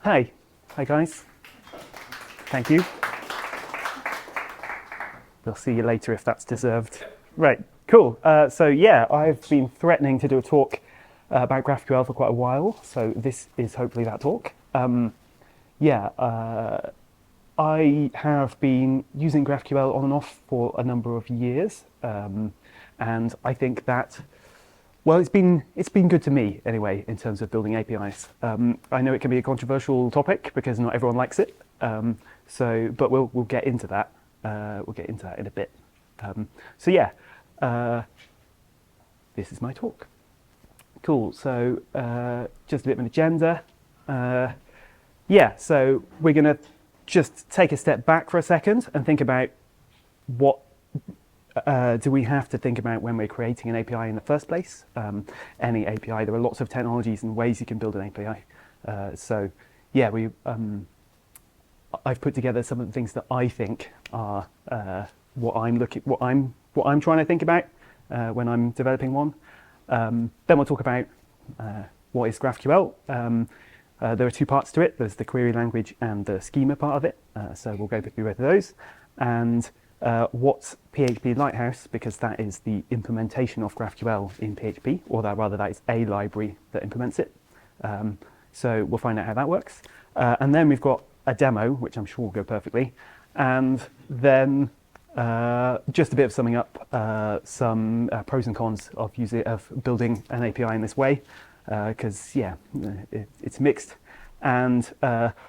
Hi guys. Thank you. We'll see you later if that's deserved. Right, cool. So yeah, I've been threatening to do a talk about GraphQL for quite a while, so this is hopefully that talk. I have been using GraphQL on and off for a number of years, and I think that, well, it's been good to me anyway in terms of building APIs. I know it can be a controversial topic because not everyone likes it, but we'll get into that. We'll get into that in a bit. This is my talk. Cool. So just a bit of an agenda. So we're going to just take a step back for a second and think about what do we have to think about when we're creating an API in the first place. Any API, there are lots of technologies and ways you can build an API. I've put together some of the things that I think are what I'm trying to think about when I'm developing one. Then we'll talk about what is GraphQL. There are two parts to it. There's the query language and the schema part of it. So we'll go through both of those. And what's PHP Lighthouse, because that is the implementation of GraphQL in PHP, or rather that is a library that implements it. So we'll find out how that works. And then we've got a demo, which I'm sure will go perfectly. And then just a bit of summing up some pros and cons of building an API in this way, because it's mixed. And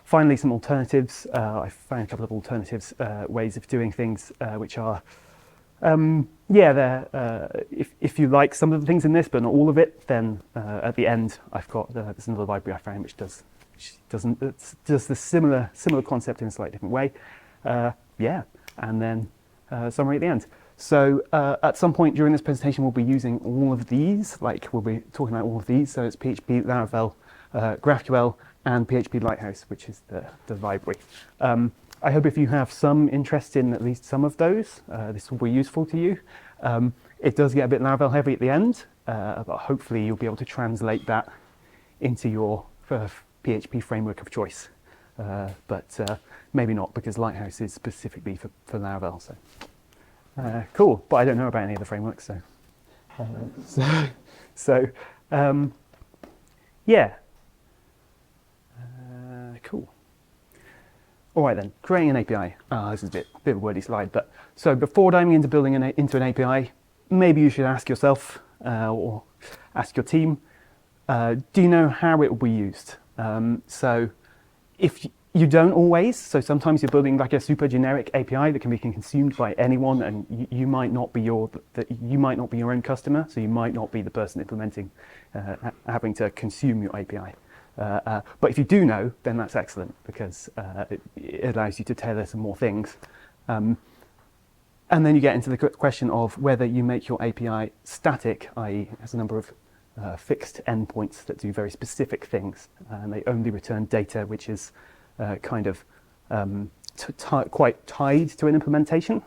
finally, some alternatives. I found a couple of alternatives, ways of doing things, which are, if you like some of the things in this, but not all of it, then at the end, I've got there's another library I found which does the similar concept in a slightly different way. And then summary at the end. So at some point during this presentation, we'll be using all of these. We'll be talking about all of these. So it's PHP, Laravel, GraphQL, and PHP Lighthouse, which is the library. I hope if you have some interest in at least some of those, this will be useful to you. It does get a bit Laravel heavy at the end, but hopefully you'll be able to translate that into your PHP framework of choice. But maybe not, because Lighthouse is specifically for Laravel. So cool, but I don't know about any other frameworks. Cool. All right then, creating an API. This is a bit of a wordy slide, but so before diving into building into an API, maybe you should ask yourself or ask your team, do you know how it will be used? So if you don't always, so sometimes you're building like a super generic API that can be consumed by anyone, and you might not be your own customer, so you might not be the person implementing, having to consume your API. But if you do know, then that's excellent, because it allows you to tailor some more things. And then you get into the question of whether you make your API static, i.e. has a number of fixed endpoints that do very specific things, and they only return data which is quite tied to an implementation,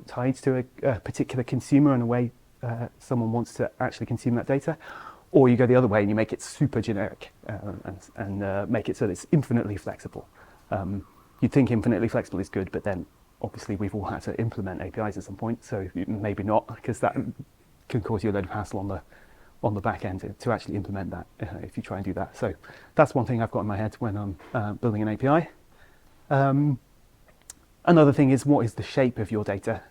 tied to a particular consumer in a way someone wants to actually consume that data. Or you go the other way and you make it super generic and make it so that it's infinitely flexible. You'd think infinitely flexible is good, but then obviously we've all had to implement APIs at some point, so maybe not, because that can cause you a load of hassle on the back end to actually implement that if you try and do that. So that's one thing I've got in my head when I'm building an API. Another thing is, what is the shape of your data?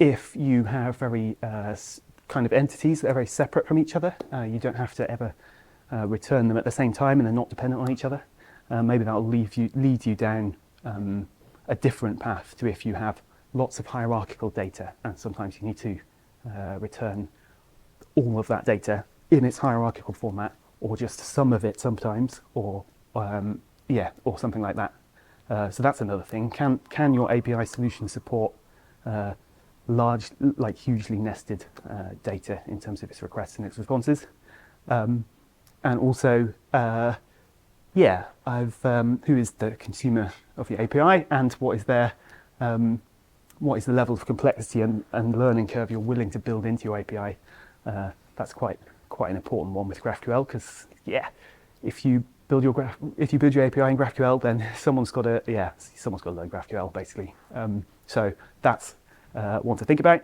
If you have very kind of entities that are very separate from each other, you don't have to ever return them at the same time, and they're not dependent on each other. Maybe that'll lead you down a different path to if you have lots of hierarchical data, and sometimes you need to return all of that data in its hierarchical format, or just some of it sometimes, or something like that. So that's another thing. Can your API solution support large, hugely nested data in terms of its requests and its responses? And also, who is the consumer of the API, and what is the level of complexity and learning curve you're willing to build into your API? That's quite an important one with GraphQL, because if you build your API in GraphQL, then someone's got to learn GraphQL basically. So that's one to think about.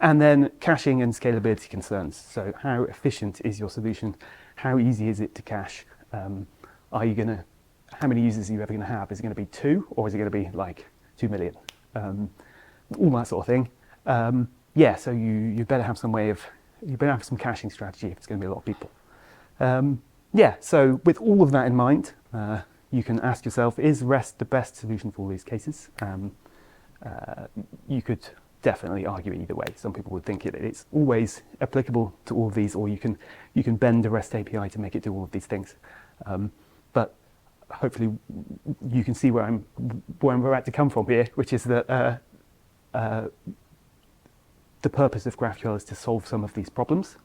And then caching and scalability concerns. So how efficient is your solution? How easy is it to cache? How many users are you ever going to have? Is it going to be 2, or is it going to be like 2 million? All that sort of thing. So you better have some caching strategy if it's going to be a lot of people. So with all of that in mind, you can ask yourself, is REST the best solution for all these cases? You could definitely argue it either way. Some people would think it's always applicable to all of these, or you can bend the REST API to make it do all of these things. But hopefully you can see where I'm about to come from here, which is that the purpose of GraphQL is to solve some of these problems.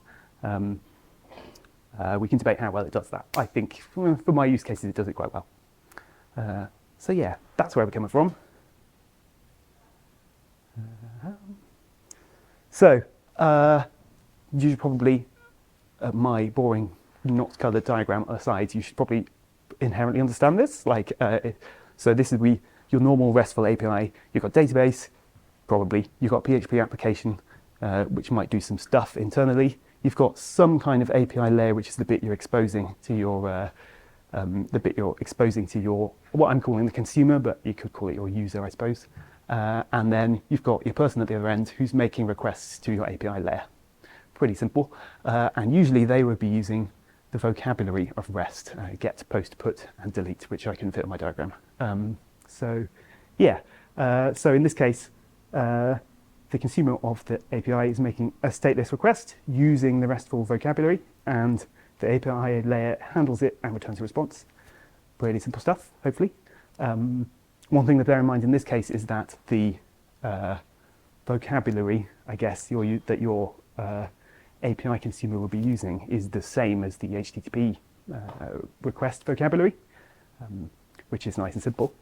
We can debate how well it does that. I think for my use cases it does it quite well. So yeah, that's where we're coming from. So you should probably, my boring not coloured diagram aside, you should probably inherently understand this. So this is your normal RESTful API. You've got database, probably. You've got PHP application, which might do some stuff internally. You've got some kind of API layer, which is the bit you're exposing to your, what I'm calling the consumer, but you could call it your user, I suppose. And then you've got your person at the other end who's making requests to your API layer. Pretty simple. And usually they would be using the vocabulary of REST, get, post, put, and delete, which I can fit in my diagram. So in this case, the consumer of the API is making a stateless request using the RESTful vocabulary, and the API layer handles it and returns a response. Pretty simple stuff, hopefully. One thing to bear in mind in this case is that the vocabulary, I guess, that your API consumer will be using is the same as the HTTP request vocabulary, which is nice and simple.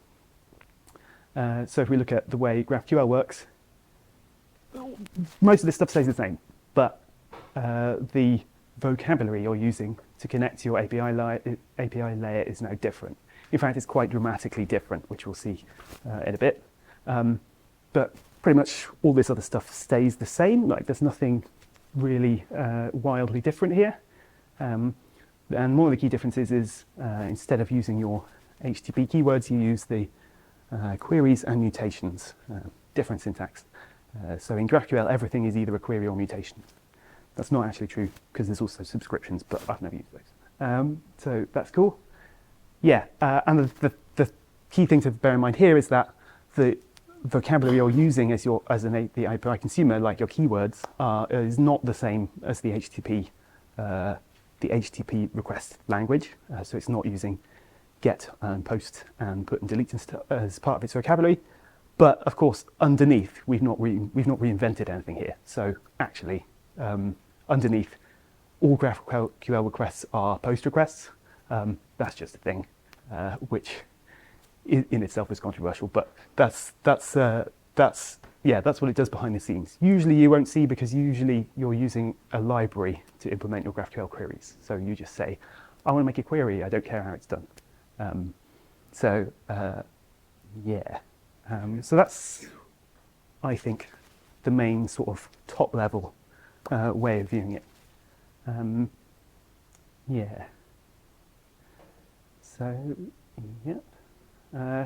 So if we look at the way GraphQL works, most of this stuff stays the same, but the vocabulary you're using to connect to your API layer is now different. In fact, it's quite dramatically different, which we'll see in a bit. But pretty much all this other stuff stays the same. There's nothing really wildly different here. And one of the key differences is instead of using your HTTP keywords, you use the queries and mutations, different syntax. So in GraphQL, everything is either a query or mutation. That's not actually true because there's also subscriptions, but I've never used those. So that's cool. Yeah, and the key thing to bear in mind here is that the vocabulary you're using as the API consumer, like your keywords, is not the same as the HTTP request language. So it's not using get and post and put and delete and stuff as part of its vocabulary. But of course, underneath, we've not reinvented anything here. So actually, underneath, all GraphQL requests are post requests. That's just a thing, which in itself is controversial. But that's what it does behind the scenes. Usually you won't see, because usually you're using a library to implement your GraphQL queries. So you just say, I want to make a query. I don't care how it's done. So that's, I think, the main sort of top level way of viewing it.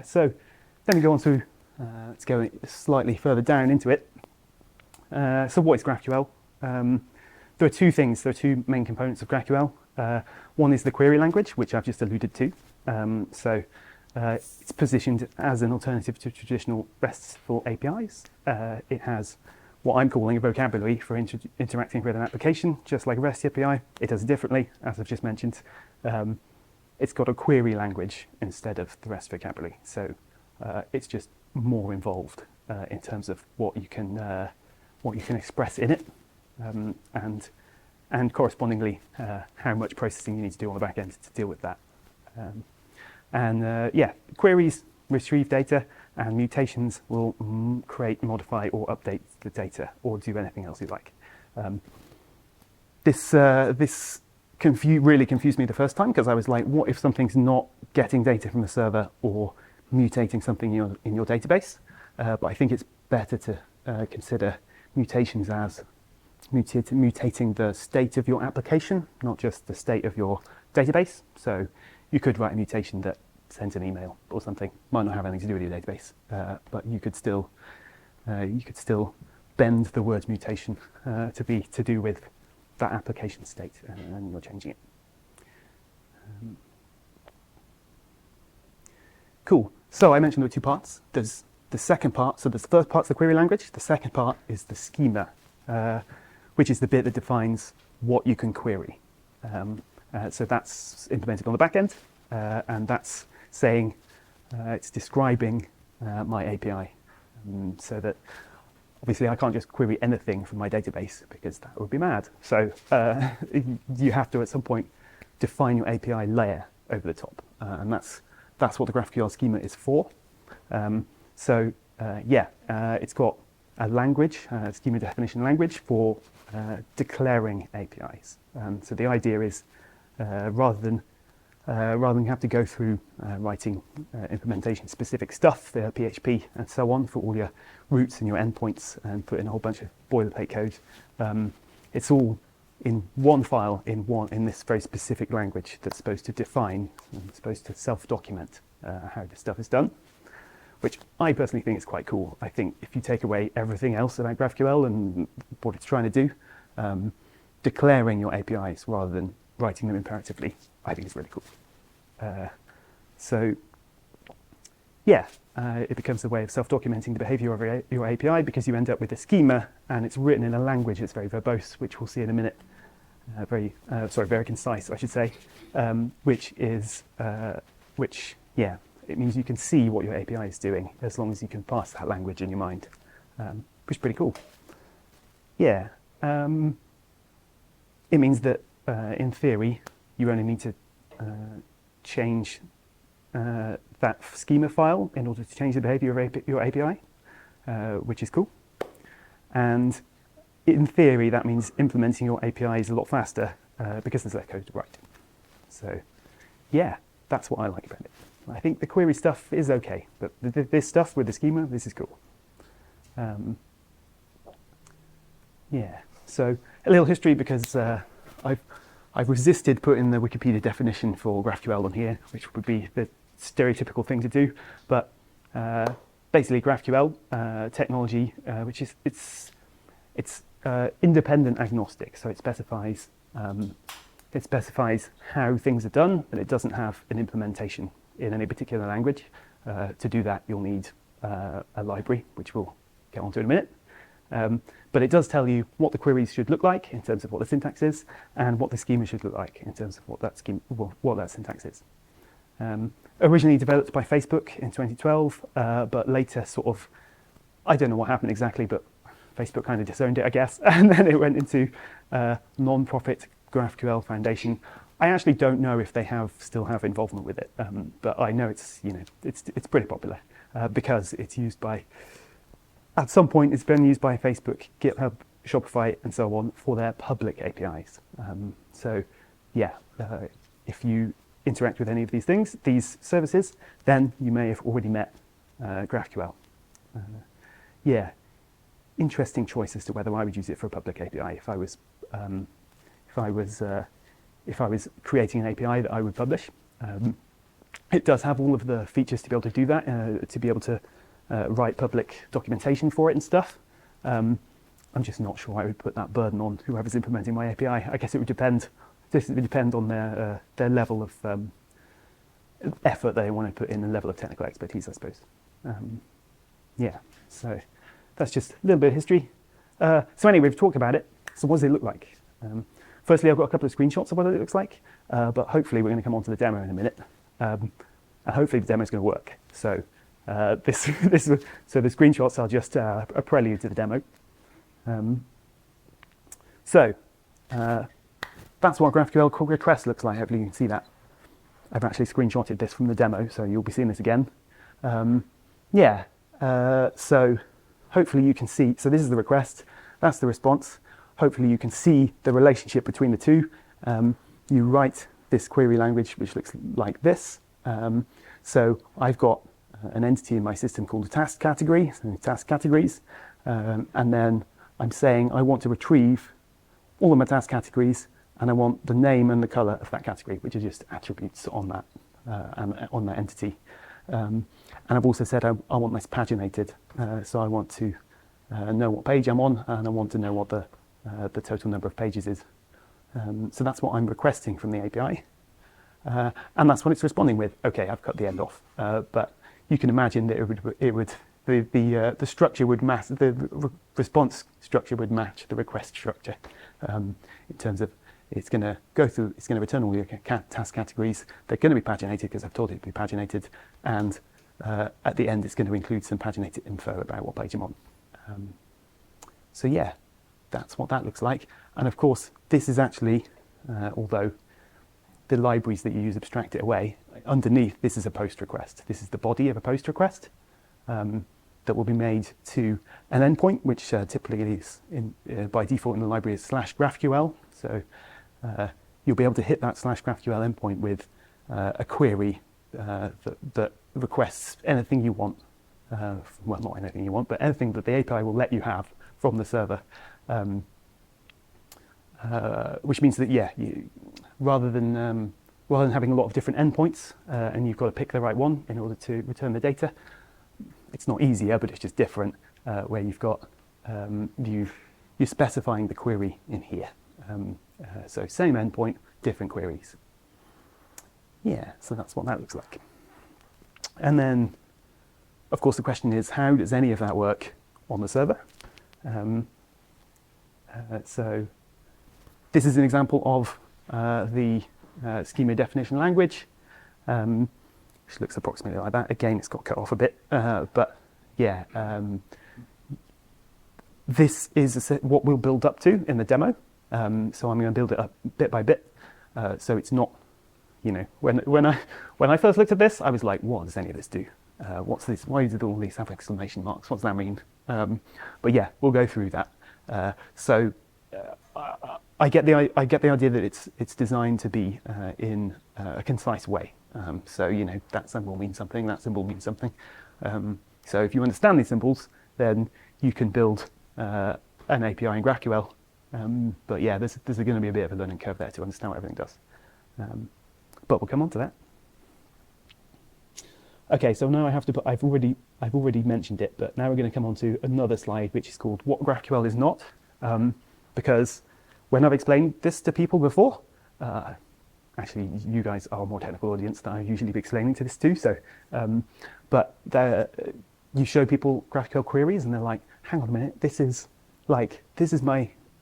So then we go on to, let's go slightly further down into it. So what is GraphQL? There are two things, there are two main components of GraphQL. One is the query language, which I've just alluded to. It's positioned as an alternative to traditional RESTful APIs. It has what I'm calling a vocabulary for interacting with an application, just like a REST API. It does it differently, as I've just mentioned. It's got a query language instead of the REST vocabulary, so it's just more involved in terms of what you can express in it, and correspondingly how much processing you need to do on the back end to deal with that. Queries retrieve data, and mutations will create, modify, or update the data, or do anything else you like. This really confused me the first time, because I was like, what if something's not getting data from the server or mutating something in your database? But I think it's better to consider mutations as mutating the state of your application, not just the state of your database. So you could write a mutation that sends an email or something. Might not have anything to do with your database, but you could still bend the word mutation to be to do with that application state, and you're changing it. Cool. So I mentioned there were two parts. There's the second part. So the first part's the query language. The second part is the schema, which is the bit that defines what you can query. So that's implemented on the back end, and that's saying it's describing my API, so that obviously I can't just query anything from my database, because that would be mad. So you have to at some point define your API layer over the top, and that's what the GraphQL schema is for. It's got a language, schema definition language for declaring APIs. So the idea is rather than have to go through writing implementation specific stuff, PHP and so on, for all your routes and your endpoints, and put in a whole bunch of boilerplate code, it's all in one file in this very specific language that's supposed to define and supposed to self-document how this stuff is done, which I personally think is quite cool. I think if you take away everything else about GraphQL and what it's trying to do, declaring your APIs rather than writing them imperatively, I think is really cool. It becomes a way of self-documenting the behavior of your API, because you end up with a schema and it's written in a language that's very verbose, which we'll see in a minute. Very concise, I should say, it means you can see what your API is doing as long as you can pass that language in your mind, which is pretty cool. It means that in theory you only need to change that schema file in order to change the behavior of your API, which is cool. And in theory, that means implementing your API is a lot faster because there's less code to write. So yeah, that's what I like about it. I think the query stuff is okay, but this stuff with the schema, this is cool. So a little history, because I've resisted putting the Wikipedia definition for GraphQL on here, which would be the stereotypical thing to do. But basically, GraphQL technology, which is it's independent agnostic, so it specifies how things are done, but it doesn't have an implementation in any particular language. To do that, you'll need a library, which we'll get onto in a minute. But it does tell you what the queries should look like in terms of what the syntax is, and what the schema should look like in terms of what that syntax is. Originally developed by Facebook in 2012, but later I don't know what happened exactly, but Facebook kind of disowned it, I guess, and then it went into non-profit GraphQL Foundation. I actually don't know if they still have involvement with it, but I know it's pretty popular because it's used by. At some point, it's been used by Facebook, GitHub, Shopify, and so on for their public APIs. If you interact with any of these services, then you may have already met GraphQL. Interesting choice as to whether I would use it for a public API if I was creating an API that I would publish. It does have all of the features to be able to do that, to be able to write public documentation for it and stuff. I'm just not sure I would put that burden on whoever's implementing my API. I guess it would depend. This would depend on their level of effort they want to put in, and level of technical expertise, I suppose. So that's just a little bit of history. So anyway, we've talked about it. So what does it look like? Firstly, I've got a couple of screenshots of what it looks like, but hopefully we're going to come on to the demo in a minute, and hopefully the demo is going to work. So so the screenshots are just a prelude to the demo. That's what GraphQL call request looks like. Hopefully you can see that. I've actually screenshotted this from the demo, so you'll be seeing this again. So hopefully you can see, so this is the request, that's the response. Hopefully you can see the relationship between the two. you write this query language which looks like this. So I've got an entity in my system called a task category, so task categories, and then I'm saying I want to retrieve all of my task categories, and I want the name and the color of that category, which are just attributes on that on that entity. And I've also said I want this paginated, so I want to know what page I'm on, and I want to know what the total number of pages is. So that's what I'm requesting from the API, and that's what it's responding with. Okay, I've cut the end off, but you can imagine that the structure would match, the response structure would match the request structure, in terms of it's going to go through, it's going to return all your task categories. They're going to be paginated because I've told it to be paginated, and at the end it's going to include some paginated info about what page I'm on. So yeah, that's what that looks like. And of course, this is actually, although the libraries that you use abstract it away, underneath this is a post request. This is the body of a post request that will be made to an endpoint, which typically is by default in the library is /GraphQL. So you'll be able to hit that /GraphQL endpoint with a query that requests anything you want. Well, not anything you want, but anything that the API will let you have from the server. Which means that, yeah, rather than having a lot of different endpoints and you've got to pick the right one in order to return the data, it's not easier, but it's just different, where you've got, you're specifying the query in here. So same endpoint, different queries. Yeah, so that's what that looks like. And then, of course, the question is, how does any of that work on the server? So this is an example of the schema definition language, which looks approximately like that. Again, it's got cut off a bit, but yeah, this is what we'll build up to in the demo. So I'm going to build it up bit by bit. So it's not, you know, when I first looked at this, I was like, what does any of this do? What's this? Why did all these have exclamation marks? What's that mean? But yeah, we'll go through that. I get the idea that it's designed to be in a concise way. So you know, that symbol means something, that symbol means something. So if you understand these symbols, then you can build an API in GraphQL. But yeah, there's going to be a bit of a learning curve there to understand what everything does. But we'll come on to that. Okay, so now I've already mentioned it, but now we're going to come on to another slide, which is called What GraphQL is Not, because when I've explained this to people before, actually you guys are a more technical audience than I usually be explaining to this to, so, but you show people GraphQL queries and they're like, hang on a minute, this is my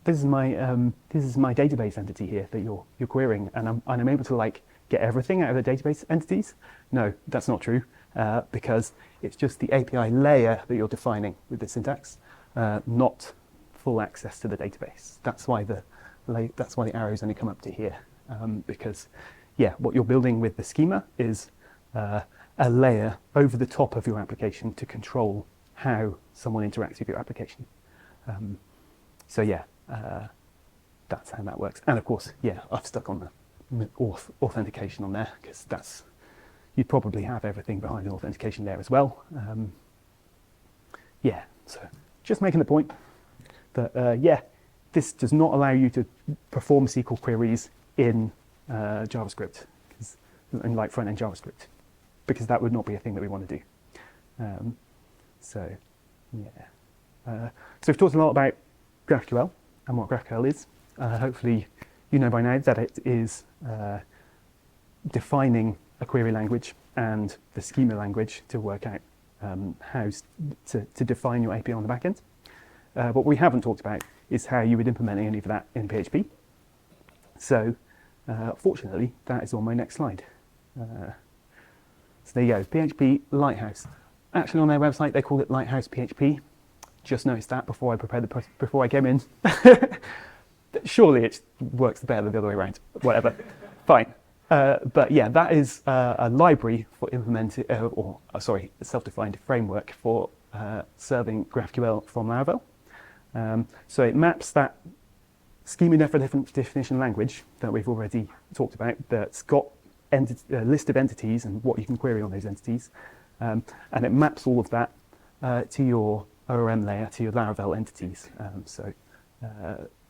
database entity here that you're querying, and I'm able to like get everything out of the database entities. No, that's not true, because it's just the API layer that you're defining with the syntax, not full access to the database. That's why the arrows only come up to here, because yeah, what you're building with the schema is a layer over the top of your application to control how someone interacts with your application. So yeah, that's how that works. And of course, yeah, I've stuck on the authentication on there because you'd probably have everything behind the authentication there as well. Yeah, so just making the point that yeah, this does not allow you to perform SQL queries in JavaScript, in like front-end JavaScript, because that would not be a thing that we want to do. So yeah, so we've talked a lot about GraphQL and what GraphQL is. Hopefully you know by now that it is defining a query language and the schema language to work out how to define your API on the back end. What we haven't talked about is how you would implement any of that in PHP. So fortunately, that is on my next slide. So there you go, PHP Lighthouse. Actually on their website, they call it Lighthouse PHP. Just noticed that before I came in. Surely it works better than the other way around. Whatever, fine. But yeah, that is a library for implementing, a self-defined framework for serving GraphQL from Laravel. So it maps that schema definition language that we've already talked about that's got a list of entities and what you can query on those entities. And it maps all of that to your ORM layer, to your Laravel entities.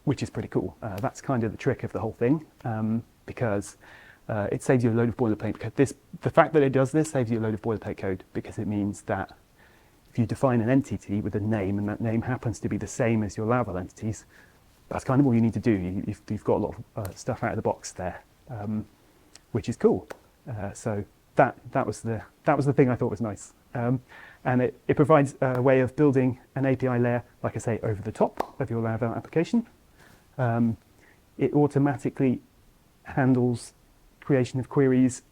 Which is pretty cool. That's kind of the trick of the whole thing, because it saves you a load of boilerplate code. The fact that it does this saves you a load of boilerplate code, because it means that if you define an entity with a name and that name happens to be the same as your Laravel entities, that's kind of all you need to do. You've got a lot of stuff out of the box there, which is cool. So that was the thing I thought was nice. And it provides a way of building an API layer, like I say, over the top of your Laravel application. It automatically handles creation of queries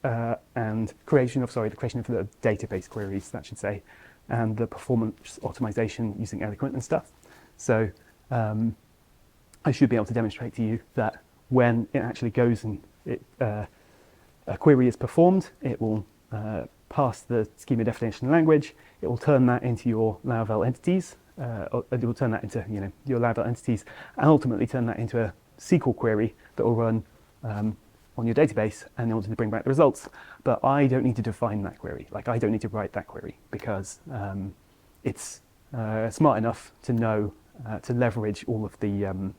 and creation of the database queries, that should say, and the performance optimization using Eloquent and stuff. So I should be able to demonstrate to you that when it actually goes and a query is performed, it will pass the schema definition language. It will turn that into your Laravel entities. It will turn that into your Laravel entities, and ultimately turn that into a SQL query that will run on your database in order to bring back the results. But I don't need to define that query. Like, I don't need to write that query, because it's smart enough to know to leverage all of the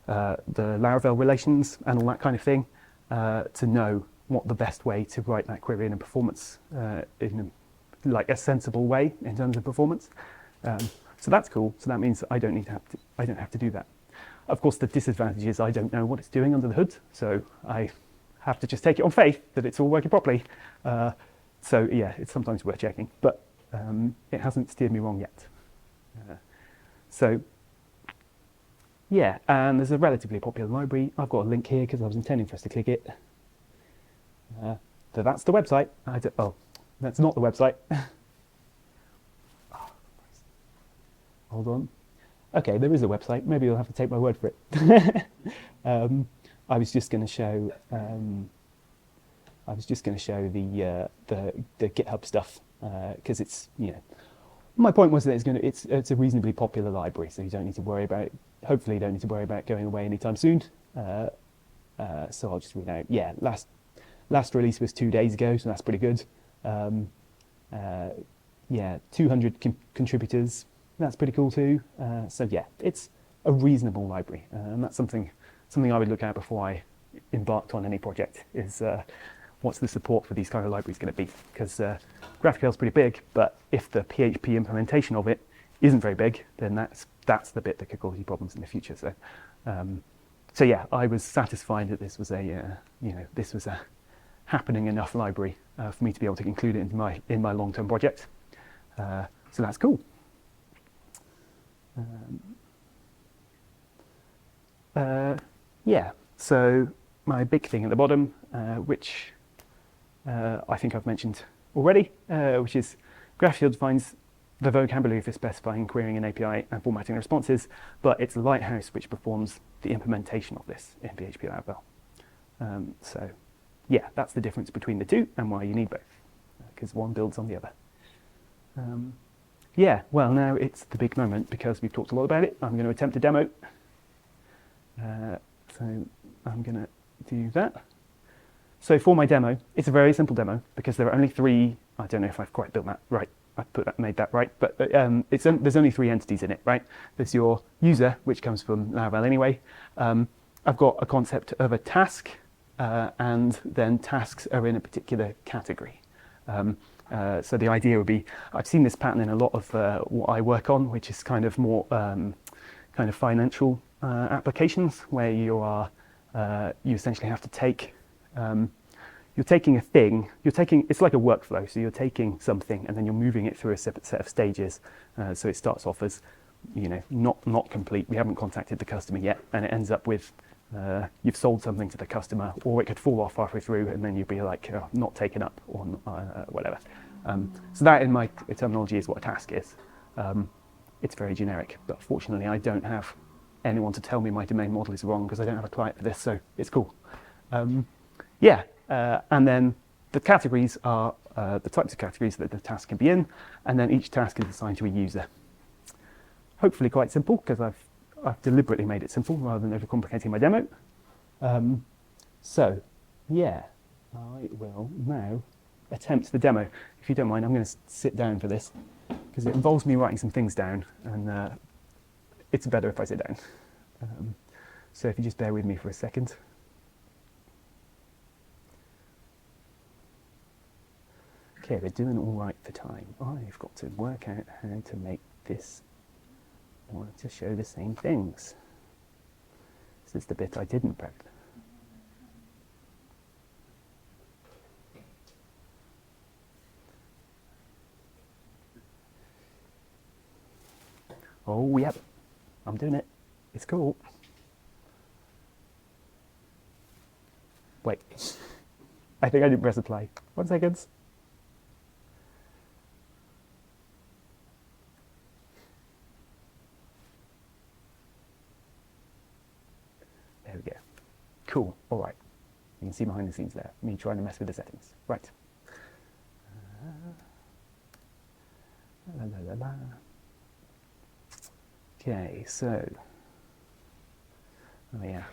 Laravel relations and all that kind of thing to know what the best way to write that query in a performance, in a sensible way in terms of performance. So that's cool. So that means I don't have to do that. Of course, the disadvantage is I don't know what it's doing under the hood, so I have to just take it on faith that it's all working properly. So yeah, it's sometimes worth checking, but it hasn't steered me wrong yet. So yeah, and there's a relatively popular library. I've got a link here because I was intending for us to click it. So that's the website. That's not the website. Hold on. Okay, there is a website. Maybe you'll have to take my word for it. I was just going to show. The GitHub stuff because it's My point was that it's a reasonably popular library, so you don't need to worry about. Hopefully, you don't need to worry about going away anytime soon. So I'll just read out. Yeah, last release was 2 days ago, so that's pretty good. 200 contributors. That's pretty cool too. So yeah, it's a reasonable library, and that's something I would look at before I embarked on any project. Is what's the support for these kind of libraries going to be? Because GraphQL is pretty big, but if the PHP implementation of it isn't very big, then that's the bit that could cause you problems in the future. So yeah, I was satisfied that this was a happening enough library for me to be able to include it in my long-term project. So that's cool. So my big thing at the bottom, which I think I've mentioned already, which is GraphQL defines the vocabulary for specifying, querying an API and formatting responses, but it's Lighthouse which performs the implementation of this in PHP Laravel. So yeah, that's the difference between the two and why you need both, because one builds on the other. Well, now it's the big moment because we've talked a lot about it. I'm going to attempt a demo. So I'm going to do that. So for my demo, it's a very simple demo because there are only three. I don't know if I've quite built that right. Made that right, but there's only three entities in it, right? There's your user, which comes from Laravel anyway. I've got a concept of a task, and then tasks are in a particular category. So the idea would be, I've seen this pattern in a lot of what I work on, which is kind of more kind of financial applications, where you essentially have to take. You're taking a thing, it's like a workflow, so you're taking something and then you're moving it through a separate set of stages. So it starts off as, not complete, we haven't contacted the customer yet, and it ends up with, you've sold something to the customer, or it could fall off halfway through and then you'd be like, not taken up, or whatever. So that in my terminology is what a task is. It's very generic, but fortunately I don't have anyone to tell me my domain model is wrong because I don't have a client for this, so it's cool. And then the categories are the types of categories that the task can be in, and then each task is assigned to a user. Hopefully quite simple, because I've deliberately made it simple rather than overcomplicating my demo. So, yeah, I will now attempt the demo. If you don't mind, I'm going to sit down for this because it involves me writing some things down, and it's better if I sit down. So if you just bear with me for a second. Okay, we're doing all right for time. I've got to work out how to make this in order to show the same things. This is the bit I didn't prep. Oh, yep, I'm doing it. It's cool. Wait, I think I didn't press play. 1 second. There we go. Cool, all right. You can see behind the scenes there, me trying to mess with the settings. Right. La, la, la, la. Okay, so, oh yeah,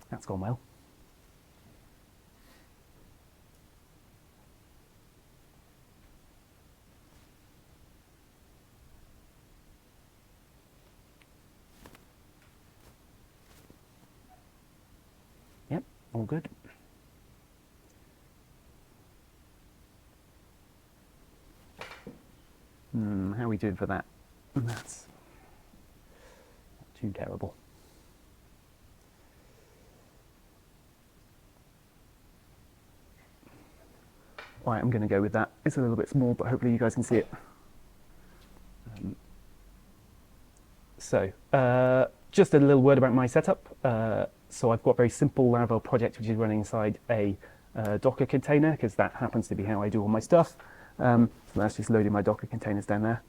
that's gone well. Yep, all good. How are we doing for that? That's not too terrible. All right, I'm going to go with that. It's a little bit small, but hopefully you guys can see it. Just a little word about my setup. So I've got a very simple Laravel project which is running inside a Docker container, because that happens to be how I do all my stuff. So that's just loading my Docker containers down there.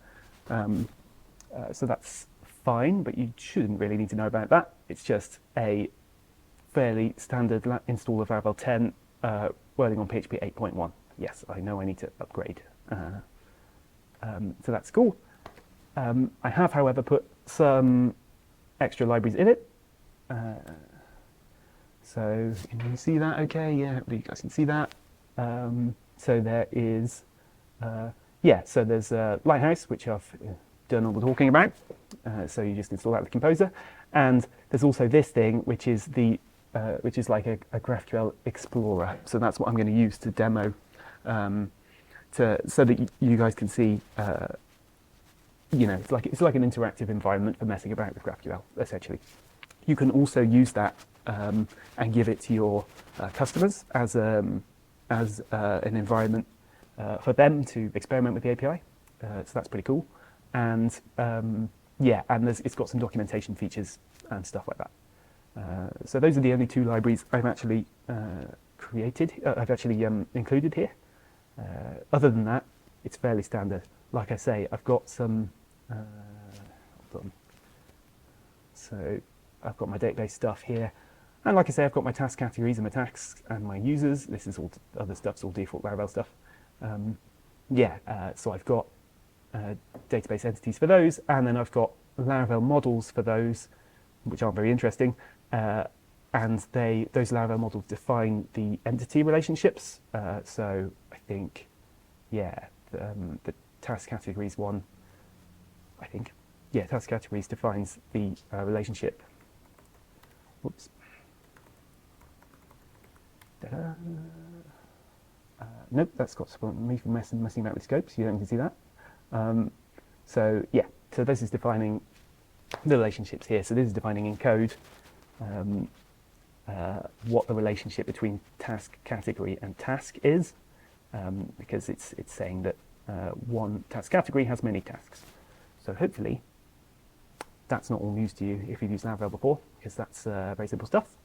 So that's fine, but you shouldn't really need to know about that. It's just a fairly standard install of Laravel 10 running on PHP 8.1. Yes, I know I need to upgrade. So that's cool. I have, however, put some extra libraries in it. So can you see that okay? Yeah, hopefully you guys can see that. So there is, so there's Lighthouse, which I've done all the talking about. So you just install that with Composer. And there's also this thing, which is which is like a GraphQL Explorer. So that's what I'm going to use to demo, so that you guys can see. It's like an interactive environment for messing about with GraphQL, essentially. You can also use that and give it to your customers as an environment for them to experiment with the API. So that's pretty cool. And and it's got some documentation features and stuff like that. So those are the only two libraries I've actually included here. Other than that, it's fairly standard. Like I say, I've got some. Hold on. So I've got my database stuff here, and like I say, I've got my task categories and my tasks and my users. This is all other stuff's all default Laravel stuff. So I've got database entities for those, and then I've got Laravel models for those, which aren't very interesting. And those Laravel models define the entity relationships. So I think, the task categories one, I think. Yeah, task categories defines the relationship. Whoops. Nope, that's got me from messing about with scopes. You don't need to see that. So this is defining the relationships here. So this is defining in code what the relationship between task category and task is, because it's saying that one task category has many tasks. So hopefully that's not all news to you if you've used Laravel before, because that's very simple stuff.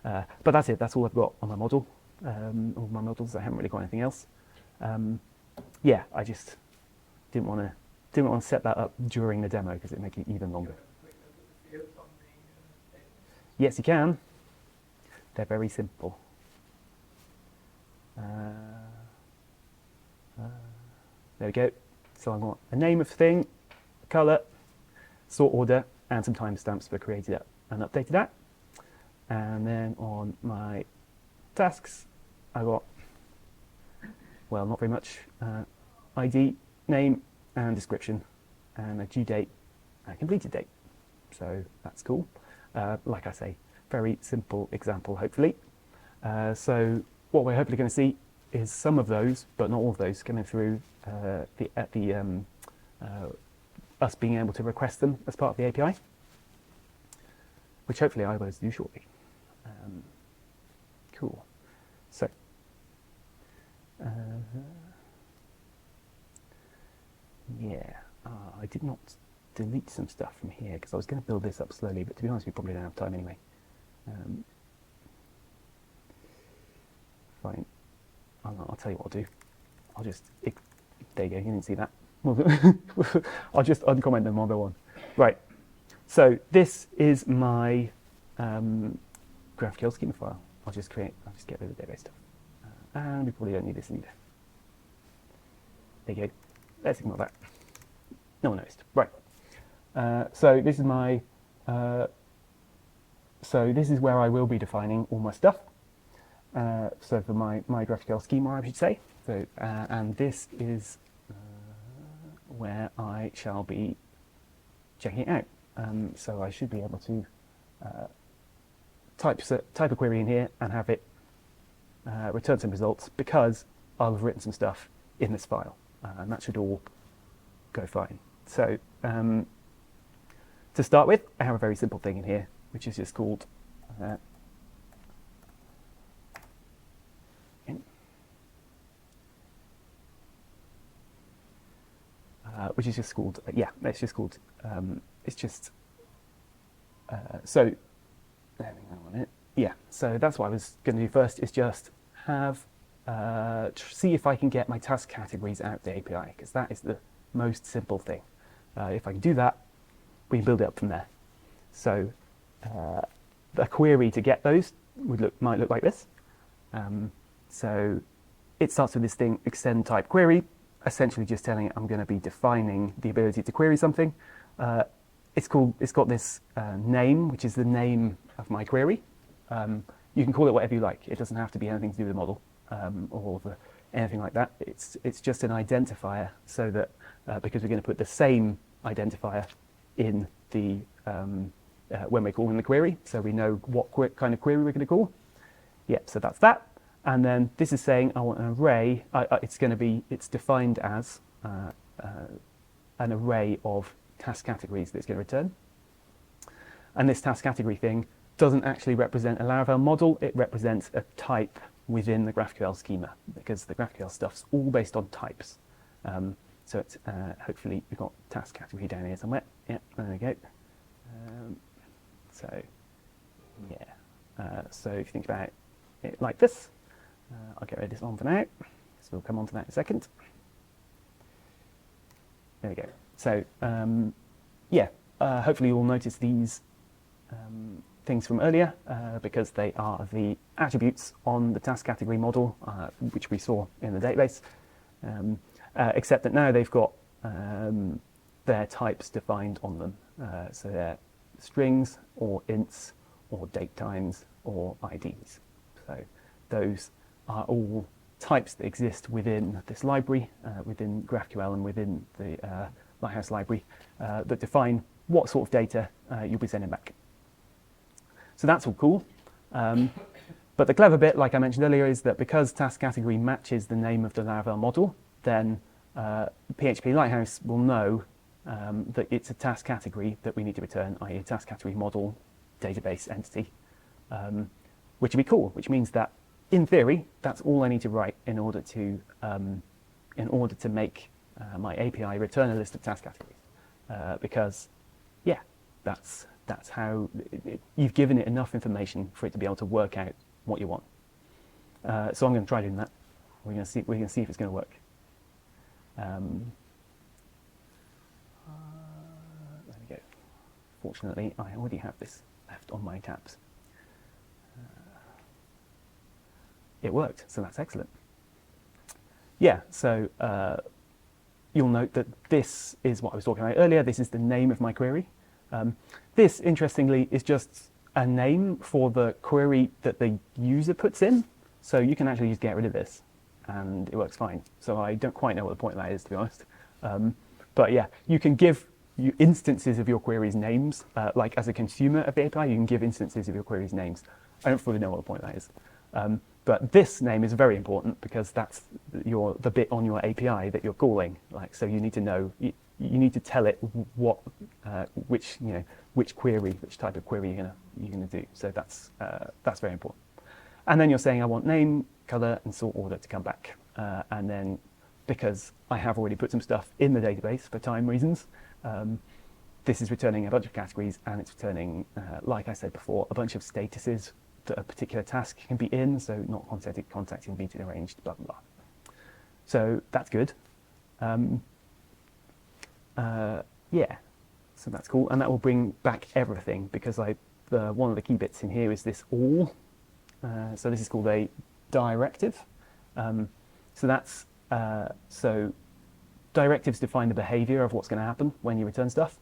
But that's it. That's all I've got on my model. All my models. I haven't really got anything else. I just didn't want to set that up during the demo because it'd make it even longer. Yes, you can. They're very simple. There we go. So I want a name of thing, color, sort order, and some timestamps for created app and updated app. And then on my tasks, I got, well, not very much, ID, name, and description, and a due date and a completed date. So that's cool. Like I say, very simple example, hopefully. So what we're hopefully going to see is some of those, but not all of those, coming through us being able to request them as part of the API, which hopefully I will do shortly. Cool. So, yeah, I did not delete some stuff from here because I was going to build this up slowly, but to be honest, we probably don't have time anyway. Fine. I'll tell you what I'll do. I'll just, there you go, you didn't see that. I'll just uncomment them one by one. Right, so this is my GraphQL schema file. I'll just get rid of the database stuff. And we probably don't need this either. There you go. Let's ignore that. No one noticed. Right. So this is my. So this is where I will be defining all my stuff. So for my GraphQL schema, I should say. So and this is where I shall be checking it out. So I should be able to type a query in here and have it return some results because I'll have written some stuff in this file, and that should all go fine. So to start with, I have a very simple thing in here, which is just called so there we go on it. Yeah, so that's what I was going to do first, is just have see if I can get my task categories out of the API, because that is the most simple thing. If I can do that, we can build it up from there. So the query to get those might look like this. So it starts with this thing, extend type query, essentially just telling it I'm going to be defining the ability to query something. It's got this name, which is the name of my query. You can call it whatever you like. It doesn't have to be anything to do with the model or anything like that. It's just an identifier, so that because we're going to put the same identifier in the when we're calling the query, so we know what kind of query we're going to call. Yep, so that's that. And then this is saying I want an array. It's defined as an array of task categories that it's going to return. And this task category thing doesn't actually represent a Laravel model. It represents a type within the GraphQL schema, because the GraphQL stuff's all based on types. So it's hopefully we've got task category down here somewhere. Yeah, there we go. So yeah, so if you think about it like this, I'll get rid of this on for now, so we'll come on to that in a second. There we go. So yeah, hopefully you'll notice these things from earlier, because they are the attributes on the task category model, which we saw in the database, except that now they've got their types defined on them. So they're strings or ints or date times or IDs. So those are all types that exist within this library, within GraphQL and within the Lighthouse library, that define what sort of data you'll be sending back. So that's all cool. But the clever bit, like I mentioned earlier, is that because task category matches the name of the Laravel model, then PHP Lighthouse will know that it's a task category that we need to return, i.e. a task category model database entity, which would be cool, which means that in theory, that's all I need to write in order to make my API return a list of task categories, because yeah, that's how you've given it enough information for it to be able to work out what you want. So I'm going to try doing that. We're going to see if it's going to work. There we go. Fortunately, I already have this left on my tabs. It worked, so that's excellent. Yeah, so you'll note that this is what I was talking about earlier. This is the name of my query. This, interestingly, is just a name for the query that the user puts in. So you can actually just get rid of this and it works fine. So I don't quite know what the point of that is, to be honest. But yeah, you can give instances of your queries names. Like as a consumer of the API, you can give instances of your queries names. I don't fully know what the point of that is. But this name is very important because that's the bit on your API that you're calling. Like, so you need to know, you need to tell it what, which query, which type of query you're gonna do. So that's very important. And then you're saying I want name, color, and sort order to come back. And then because I have already put some stuff in the database for time reasons, this is returning a bunch of categories, and it's returning, like I said before, a bunch of statuses that a particular task can be in, so not contacted, meeting arranged, blah, blah, blah. So that's good. Yeah, so that's cool. And that will bring back everything because one of the key bits in here is this all. So this is called a directive. So directives define the behavior of what's going to happen when you return stuff.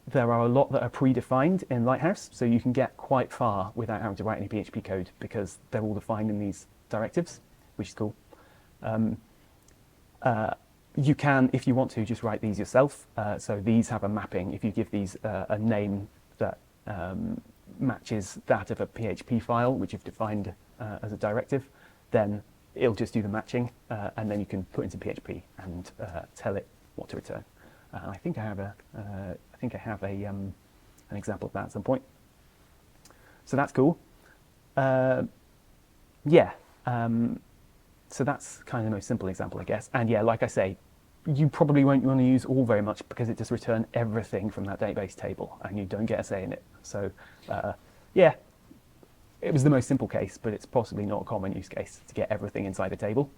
There are a lot that are predefined in Lighthouse, so you can get quite far without having to write any PHP code because they're all defined in these directives, which is cool. You can, if you want to, just write these yourself. So these have a mapping. If you give these a name that matches that of a PHP file, which you've defined as a directive, then it'll just do the matching, and then you can put into PHP and tell it what to return. I think I have an example of that at some point. So that's cool. Yeah. So that's kind of the most simple example, I guess. And yeah, like I say, you probably won't want to use all very much because it just returns everything from that database table and you don't get a say in it. So yeah, it was the most simple case, but it's possibly not a common use case to get everything inside a table.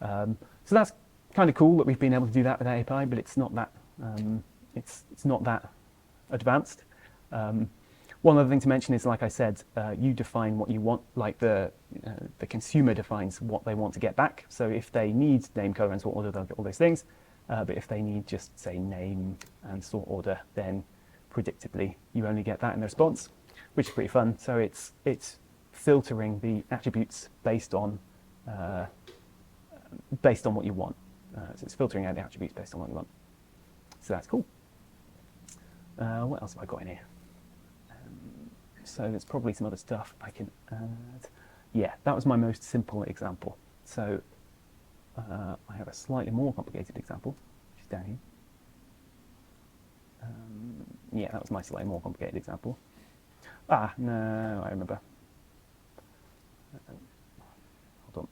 So that's kind of cool that we've been able to do that with our API, but it's not that it's not that advanced. One other thing to mention is, like I said, you define what you want, like the consumer defines what they want to get back. So if they need name, color, and sort order, they'll get all those things. But if they need just, say, name and sort order, then predictably you only get that in the response, which is pretty fun. So it's filtering the attributes based on what you want. So it's filtering out the attributes based on what you want. So that's cool. What else have I got in here? So there's probably some other stuff I can add. Yeah, that was my most simple example. So I have a slightly more complicated example, which is down here. Yeah, that was my slightly more complicated example. Ah, no, I remember. Hold on.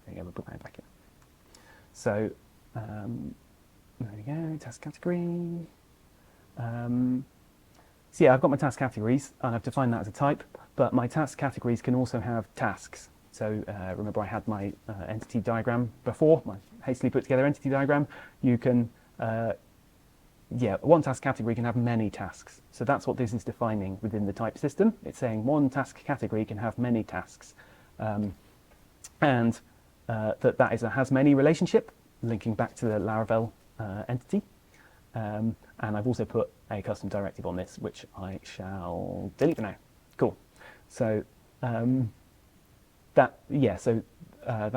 There you go, we'll put that back in. So there we go, task category. So yeah, I've got my task categories and I've defined that as a type, but my task categories can also have tasks. So remember I had my entity diagram before, my hastily put together entity diagram. You can, yeah, one task category can have many tasks. So that's what this is defining within the type system. It's saying one task category can have many tasks. And that is a has many relationship, linking back to the Laravel entity. And I've also put a custom directive on this, which I shall delete for now. Cool. So that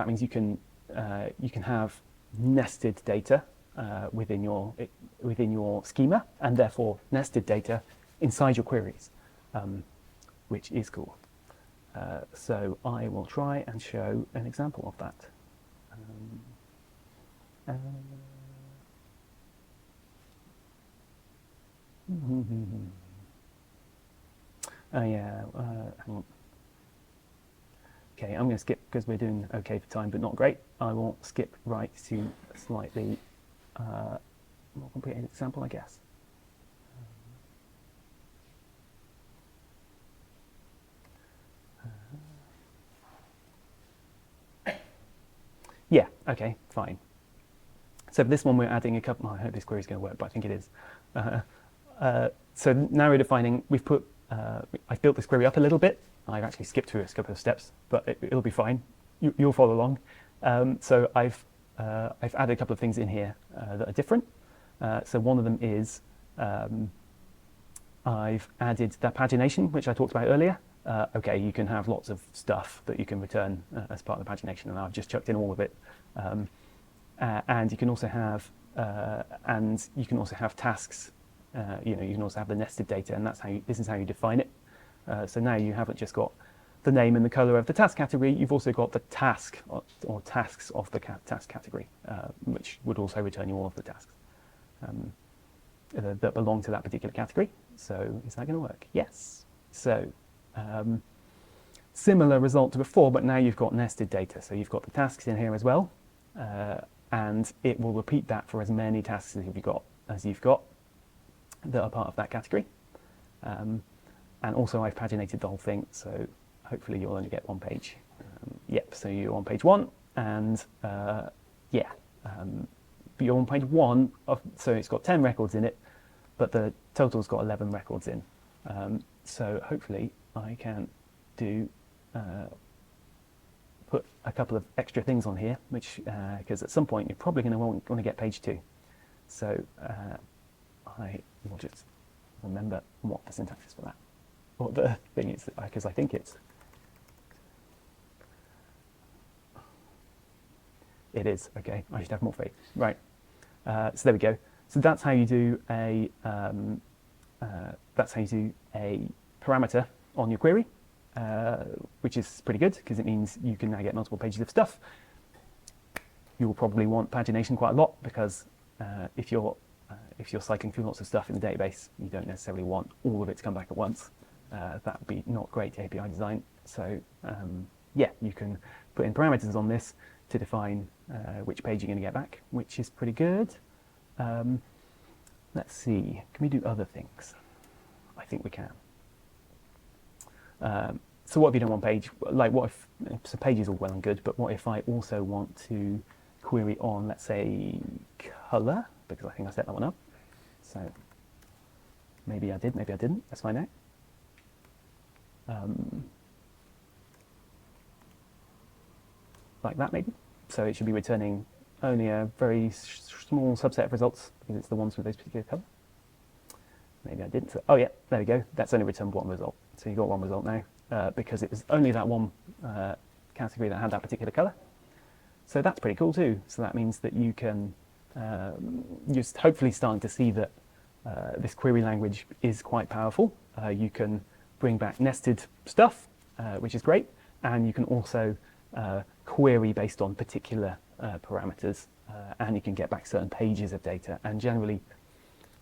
means you can have nested data within your schema, and therefore nested data inside your queries, which is cool. So I will try and show an example of that. Oh yeah, hang on. Okay, I'm going to skip because we're doing okay for time, but not great. I will skip right to a slightly more complicated example, I guess. Yeah, okay, fine. So for this one, we're adding a couple. Oh, I hope this query is going to work, but I think it is. So now we're defining. We've put. I've built this query up a little bit. I've actually skipped through a couple of steps, but it'll be fine. You'll follow along. So I've added a couple of things in here that are different. So one of them is I've added that pagination, which I talked about earlier. Okay, you can have lots of stuff that you can return as part of the pagination, and I've just chucked in all of it. And you can also have tasks. You can also have the nested data, and this is how you define it. So now you haven't just got the name and the color of the task category, you've also got the task or tasks of the task category, which would also return you all of the tasks that belong to that particular category. So is that going to work? Yes. So similar result to before, but now you've got nested data. So you've got the tasks in here as well, and it will repeat that for as many tasks as you've got that are part of that category. And also I've paginated the whole thing, so hopefully you'll only get one page. Yep, so you're on page 1, and you're on page 1, so it's got 10 records in it, but the total's got 11 records in. So hopefully I can put a couple of extra things on here, which because at some point you're probably going to want to get page 2. So I will just remember what the syntax is for that. What the thing is, because I think it is. Okay, I should have more faith. Right. So there we go. So that's how you do a parameter on your query, which is pretty good because it means you can now get multiple pages of stuff. You will probably want pagination quite a lot because if you're cycling through lots of stuff in the database, you don't necessarily want all of it to come back at once. That would be not great API design. So yeah, you can put in parameters on this to define which page you're going to get back, which is pretty good. Let's see, can we do other things? I think we can. So what if you don't want page? Like what if, so page is all well and good, but what if I also want to query on, let's say, color? Because I think I set that one up. So maybe I did, maybe I didn't. Let's find out. Like that maybe. So it should be returning only a very small subset of results because it's the ones with those particular color. Maybe I didn't. So, oh yeah, there we go. That's only returned one result. So you got one result now because it was only that one category that had that particular color. So that's pretty cool too. So that means that you can, you're hopefully starting to see that this query language is quite powerful. You can bring back nested stuff, which is great. And you can also query based on particular parameters, and you can get back certain pages of data. And generally,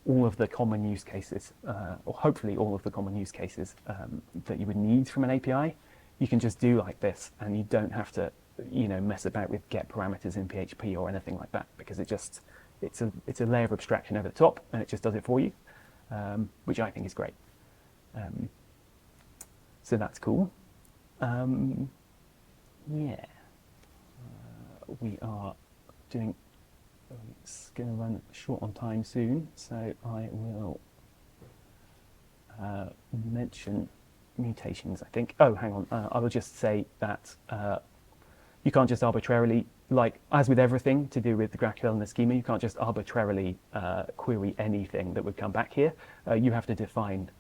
all of the common use cases, or hopefully all of the common use cases that you would need from an API, you can just do like this, and you don't have to, mess about with get parameters in PHP or anything like that, because it's a layer of abstraction over the top, and it just does it for you, which I think is great. So that's cool. Yeah, we are doing. It's going to run short on time soon, so I will mention mutations, I think. Oh, hang on. I will just say that you can't just arbitrarily, like as with everything to do with the GraphQL and the schema, you can't just arbitrarily query anything that would come back here. You have to define.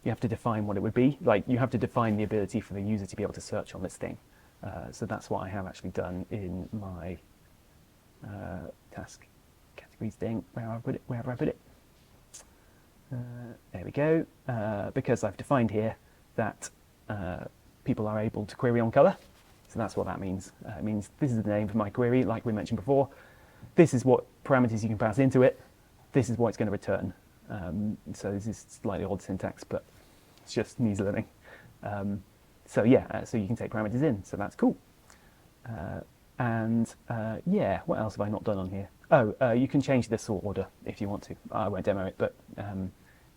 You have to define what it would be. Like you have to define the ability for the user to be able to search on this thing. So that's what I have actually done in my task categories thing, wherever I put it. There we go. Because I've defined here that people are able to query on color. So that's what that means. It means this is the name for my query, like we mentioned before. This is what parameters you can pass into it. This is what it's going to return. So this is slightly odd syntax, but it's just needs learning. So yeah, so you can take parameters in, so that's cool. Yeah, what else have I not done on here? Oh, you can change the sort order if you want to. I won't demo it, but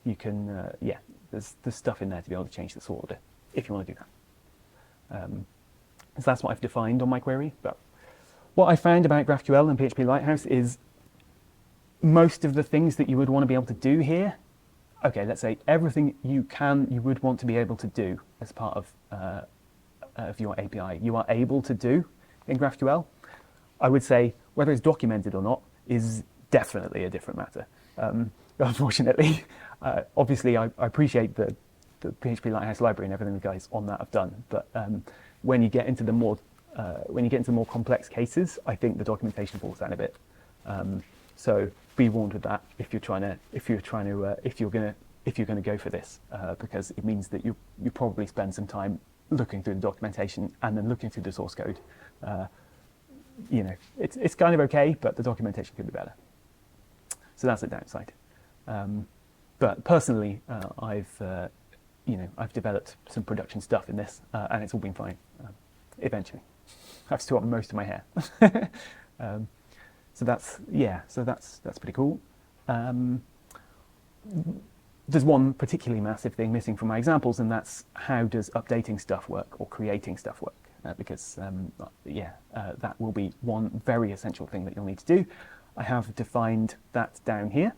you can, yeah, there's stuff in there to be able to change the sort order if you want to do that. So that's what I've defined on my query. But what I found about GraphQL and PHP Lighthouse is most of the things that you would want to be able to do here, okay, let's say everything you would want to be able to do as part of your API, you are able to do in GraphQL. I would say whether it's documented or not is definitely a different matter. Unfortunately, obviously, I appreciate the PHP Lighthouse library and everything the guys on that have done, but when you get into the more complex cases, I think the documentation falls down a bit. So be warned with that if you're going to go for this, because it means that you probably spend some time looking through the documentation and then looking through the source code. It's kind of okay, but the documentation could be better. So that's the downside. But personally, I've developed some production stuff in this, and it's all been fine. Eventually, I've still got most of my hair. So that's pretty cool. There's one particularly massive thing missing from my examples, and that's how does updating stuff work or creating stuff work? Because that will be one very essential thing that you'll need to do. I have defined that down here.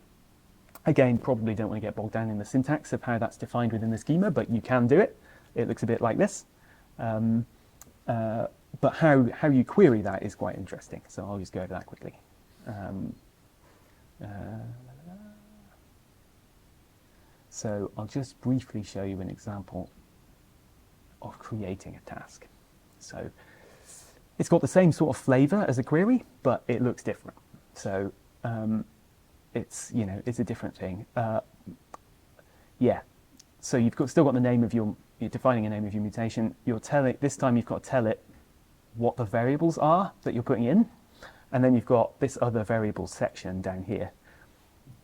Again, probably don't want to get bogged down in the syntax of how that's defined within the schema, but you can do it. It looks a bit like this. But how you query that is quite interesting. So I'll just go over that quickly. So I'll just briefly show you an example of creating a task. So it's got the same sort of flavor as a query, but it looks different. So it's a different thing. So still got the name of you're defining a name of your mutation. This time you've got to tell it what the variables are that you're putting in, and then you've got this other variables section down here.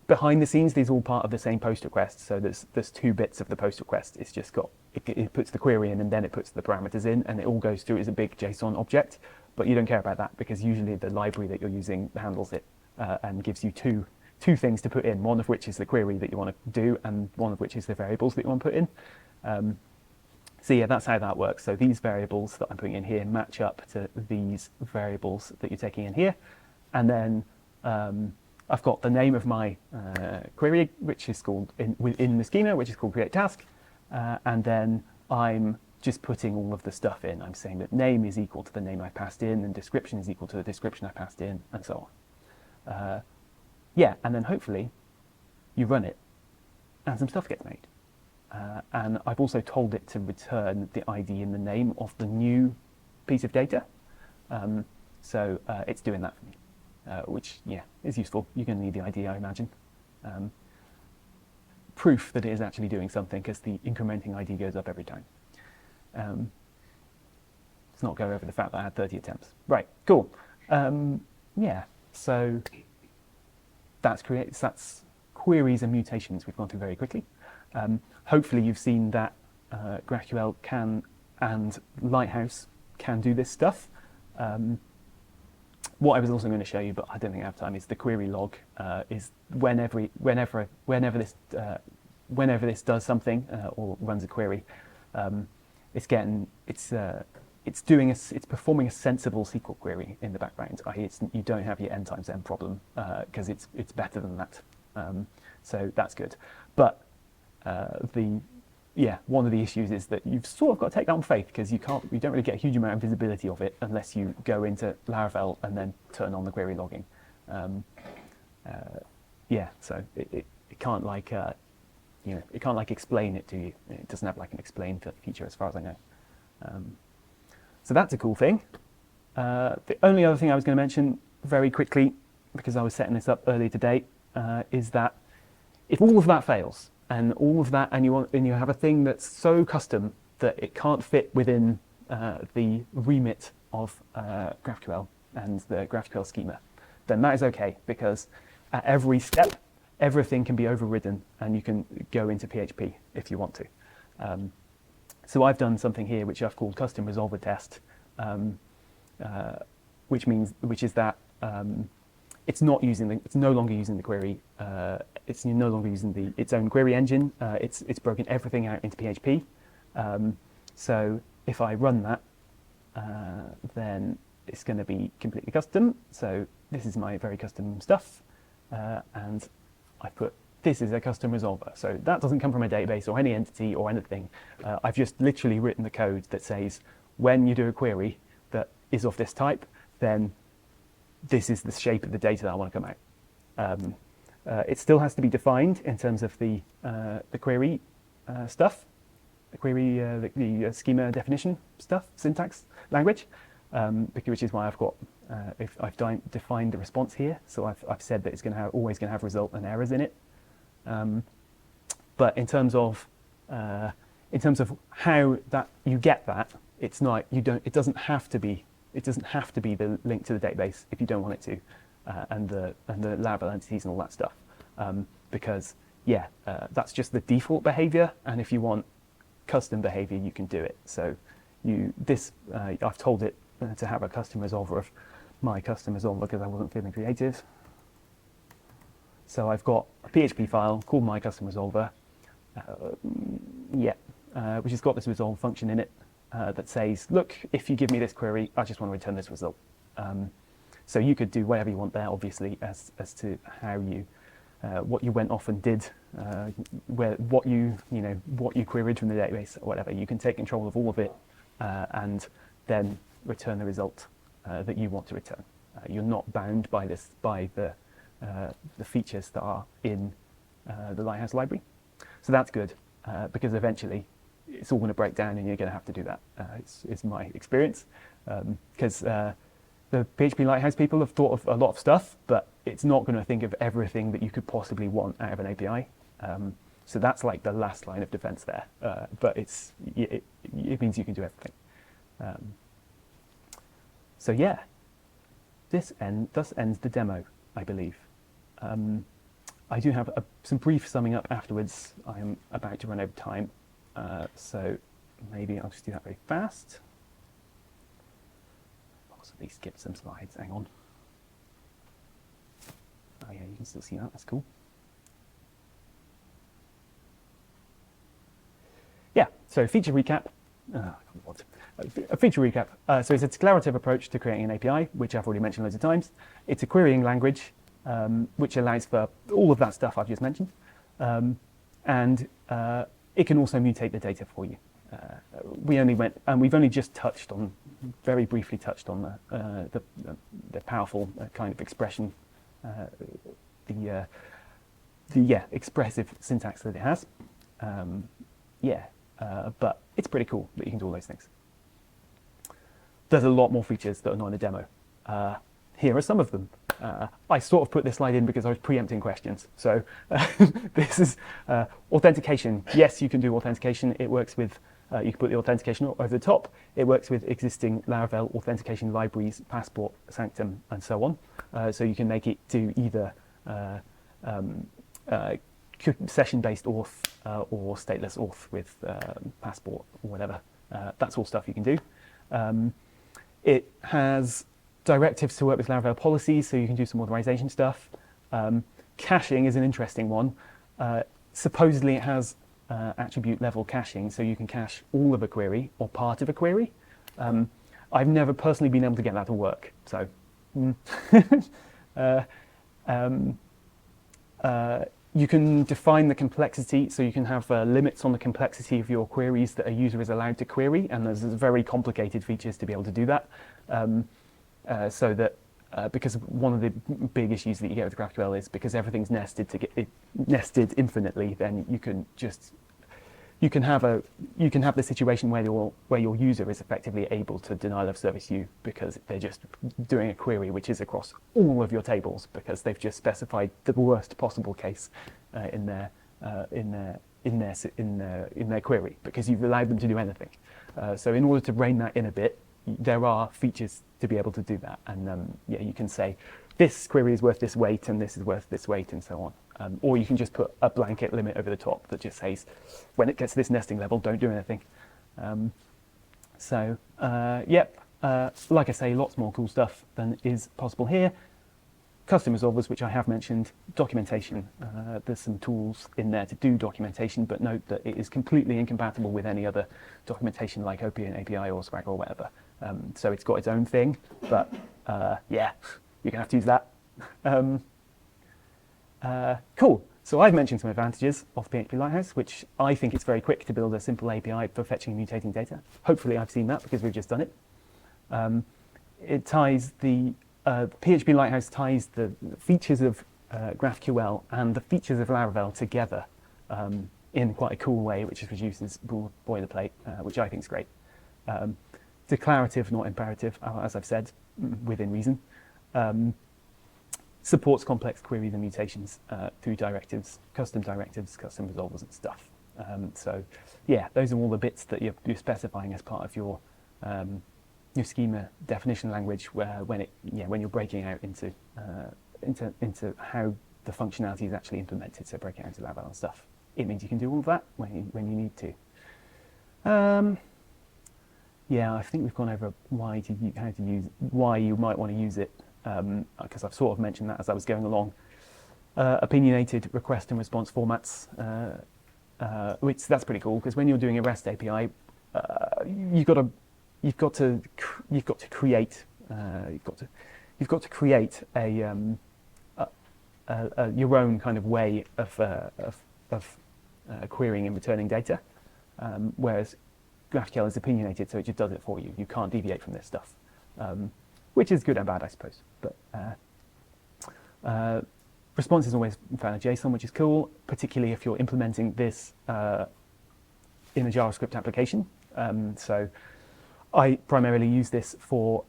Behind the scenes, these are all part of the same post request. So there's 2 bits of the post request. It's just got it puts the query in, and then it puts the parameters in, and it all goes through as a big JSON object. But you don't care about that because usually the library that you're using handles it and gives you two things to put in. One of which is the query that you want to do, and one of which is the variables that you want to put in. So yeah, that's how that works. So these variables that I'm putting in here match up to these variables that you're taking in here, and then I've got the name of my query, which is called within the schema, which is called create task, and then I'm just putting all of the stuff in. I'm saying that name is equal to the name I passed in, and description is equal to the description I passed in, and so on. And then hopefully you run it, and some stuff gets made. And I've also told it to return the ID in the name of the new piece of data. So it's doing that for me, which is useful. You're going to need the ID, I imagine. Proof that it is actually doing something, because the incrementing ID goes up every time. Let's not go over the fact that I had 30 attempts. Right, cool. So that's queries and mutations we've gone through very quickly. Hopefully you've seen that GraphQL and Lighthouse can do this stuff. What I was also going to show you, but I don't think I have time, is the query log. Is whenever this does something or runs a query, it's performing a sensible SQL query in the background. You don't have your n times n problem because it's better than that. So that's good. But one of the issues is that you've sort of got to take that on faith, because you don't really get a huge amount of visibility of it unless you go into Laravel and then turn on the query logging. So it can't it can't explain it to you. It doesn't have like an explain feature as far as I know. So that's a cool thing. The only other thing I was going to mention very quickly, because I was setting this up earlier today, is that if all of that fails, and you have a thing that's so custom that it can't fit within the remit of GraphQL and the GraphQL schema, then that is okay, because at every step, everything can be overridden, and you can go into PHP if you want to. So I've done something here which I've called custom resolver test, which is that it's no longer using the query. It's no longer using its own query engine. It's broken everything out into PHP. So if I run that, then it's going to be completely custom. So this is my very custom stuff, and I put this is a custom resolver. So that doesn't come from a database or any entity or anything. I've just literally written the code that says when you do a query that is of this type, then this is the shape of the data that I want to come out. It still has to be defined in terms of the query stuff, the query, the schema definition stuff, syntax language, which is why I've got, if I've defined the response here, so I've said that it's going to always going to have result and errors in it. But in terms of how that you get that, it's not, you don't, it doesn't have to be the link to the database if you don't want it to, and the Laravel entities and all that stuff, because that's just the default behavior, and if you want custom behavior, you can do it. So I've told it to have a custom resolver of my custom resolver because I wasn't feeling creative. So I've got a PHP file called my custom resolver, which has got this resolve function in it that says, look, if you give me this query, I just want to return this result. So you could do whatever you want there, obviously, as to how you, what you went off and did, what you queried from the database or whatever. You can take control of all of it and then return the result that you want to return. You're not bound by the features that are in the Lighthouse library. So that's good, because eventually it's all going to break down and you're going to have to do that. It's my experience, because the PHP Lighthouse people have thought of a lot of stuff, but it's not going to think of everything that you could possibly want out of an API. So that's like the last line of defense there, but it means you can do everything. So yeah, thus ends the demo, I believe. I do have some brief summing up afterwards. I am about to run over time, so maybe I'll just do that very fast. Possibly skip some slides, hang on. Oh yeah, you can still see that, that's cool. Yeah, so feature recap. A feature recap. So it's a declarative approach to creating an API, which I've already mentioned loads of times. It's a querying language, which allows for all of that stuff I've just mentioned. And it can also mutate the data for you. We've only just very briefly touched on the powerful kind of expression, the expressive syntax that it has. But it's pretty cool that you can do all those things. There's a lot more features that are not in the demo. Here are some of them. I sort of put this slide in because I was preempting questions. So this is authentication. Yes, you can do authentication. It works with, you can put the authentication over the top. It works with existing Laravel authentication libraries, Passport, Sanctum, and so on. So you can make it do either session-based auth or stateless auth with Passport or whatever. That's all stuff you can do. It has directives to work with Laravel policies, so you can do some authorization stuff. Caching is an interesting one. Supposedly it has attribute level caching, so you can cache all of a query or part of a query. I've never personally been able to get that to work, so you can define the complexity, so you can have limits on the complexity of your queries that a user is allowed to query, and there's very complicated features to be able to do that. So that because one of the big issues that you get with GraphQL is because everything's nested infinitely, then you can have the situation where your user is effectively able to denial of service you because they're just doing a query which is across all of your tables because they've just specified the worst possible case in their query because you've allowed them to do anything. So in order to rein that in a bit, there are features to be able to do that, and you can say this query is worth this weight and this is worth this weight and so on, or you can just put a blanket limit over the top that just says when it gets to this nesting level, don't do anything. Like I say, lots more cool stuff than is possible here. Custom resolvers, which I have mentioned, documentation. There's some tools in there to do documentation, but note that it is completely incompatible with any other documentation like Opium API or Swagger or whatever. So it's got its own thing, but you're gonna have to use that. Cool. So I've mentioned some advantages of PHP Lighthouse, which I think it's very quick to build a simple API for fetching and mutating data. Hopefully I've seen that because we've just done it. It ties PHP Lighthouse ties the features of GraphQL and the features of Laravel together in quite a cool way, which reduces boilerplate, which I think is great. Declarative, not imperative, as I've said, within reason. Supports complex queries and mutations through directives, custom resolvers and stuff. So yeah, those are all the bits that you're specifying as part of your schema definition language, where when you're breaking out into how the functionality is actually implemented. So breaking out into Laravel and stuff. It means you can do all of that when you need to. Yeah, I think we've gone over why you might want to use it, because I've sort of mentioned that as I was going along. Opinionated request and response formats, which that's pretty cool, because when you're doing a REST API, you've got to create your own kind of way of querying and returning data, whereas GraphQL is opinionated, so it just does it for you. You can't deviate from this stuff, which is good and bad, I suppose. But response is always found in JSON, which is cool, particularly if you're implementing this in a JavaScript application. So I primarily use this for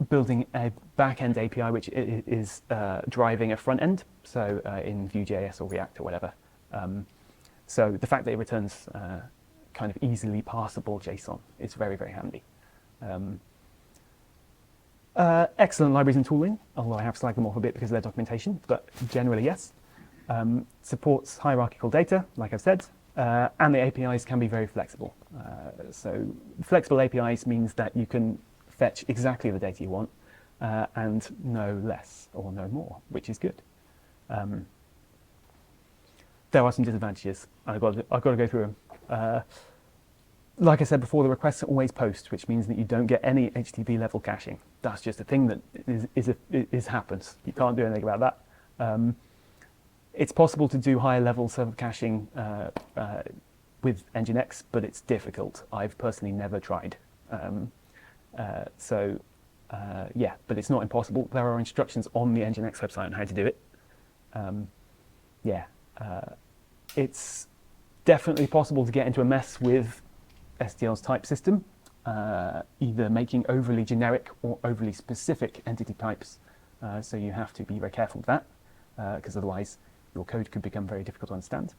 building a back-end API, which is driving a front end, so in Vue.js or React or whatever. So the fact that it returns kind of easily parsable JSON is very, very handy. Excellent libraries and tooling, although I have slagged them off a bit because of their documentation, but generally yes. Supports hierarchical data, like I've said, and the APIs can be very flexible. So flexible APIs means that you can fetch exactly the data you want and no less or no more, which is good. There are some disadvantages. I've got to go through them. Like I said before, the requests are always post, which means that you don't get any HTTP level caching. That's just a thing that happens. You can't do anything about that. It's possible to do higher level server caching with Nginx, but it's difficult. I've personally never tried. Yeah, but it's not impossible. There are instructions on the Nginx website on how to do it. It's definitely possible to get into a mess with STL's type system, either making overly generic or overly specific entity types. So you have to be very careful with that, because otherwise your code could become very difficult to understand.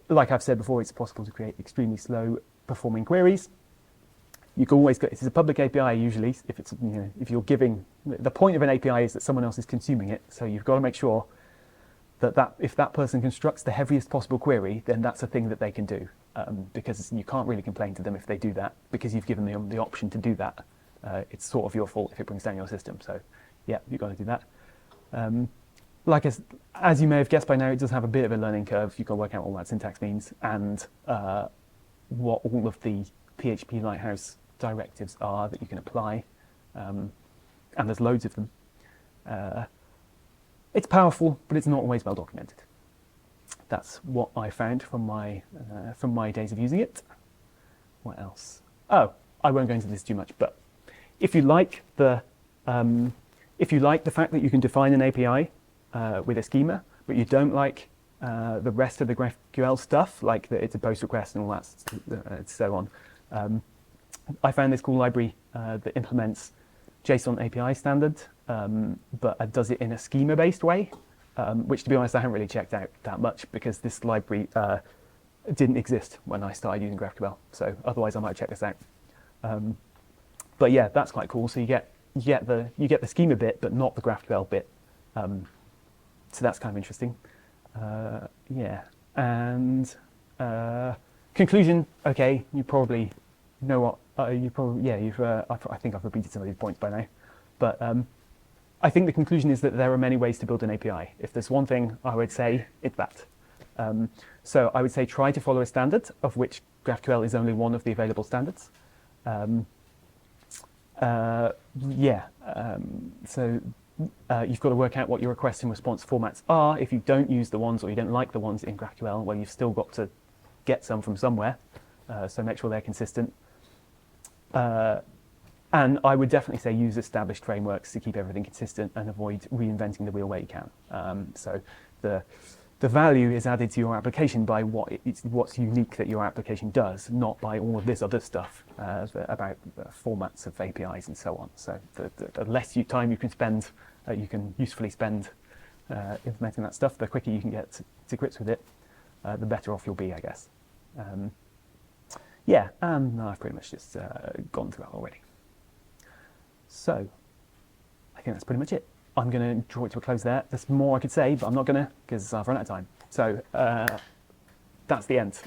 Like I've said before, it's possible to create extremely slow performing queries. You can always it's a public API usually. If you're giving, the point of an API is that someone else is consuming it. So you've got to make sure that if that person constructs the heaviest possible query, then that's a thing that they can do, because you can't really complain to them if they do that, because you've given them the option to do that. It's sort of your fault if it brings down your system. So yeah, you've got to do that. Like as you may have guessed by now, it does have a bit of a learning curve. You've got to work out what all that syntax means and what all of the PHP Lighthouse directives are that you can apply, and there's loads of them. It's powerful, but it's not always well documented. That's what I found from my days of using it. What else? Oh, I won't go into this too much, but if you like the fact that you can define an API with a schema, but you don't like the rest of the GraphQL stuff, like that it's a post request and all that, and so on. I found this cool library that implements JSON API standard, but does it in a schema-based way, which, to be honest, I haven't really checked out that much because this library didn't exist when I started using GraphQL. So otherwise, I might check this out. But yeah, that's quite cool. So you get the schema bit, but not the GraphQL bit. So that's kind of interesting. Yeah, and conclusion. Okay, you probably know what. I think I've repeated some of these points by now, but I think the conclusion is that there are many ways to build an API. If there's one thing I would say, it's that. So I would say try to follow a standard, of which GraphQL is only one of the available standards. So you've got to work out what your request and response formats are. If you don't use the ones, or you don't like the ones in GraphQL, well, you've still got to get some from somewhere. So make sure they're consistent. And I would definitely say use established frameworks to keep everything consistent and avoid reinventing the wheel where you can. So the value is added to your application by what's unique that your application does, not by all of this other stuff about formats of APIs and so on. So the less time you can spend, you can usefully spend implementing that stuff, the quicker you can get to grips with it, the better off you'll be, I guess. Yeah, I've pretty much just gone through that already. So I think that's pretty much it. I'm going to draw it to a close there. There's more I could say, but I'm not going to because I've run out of time. So that's the end.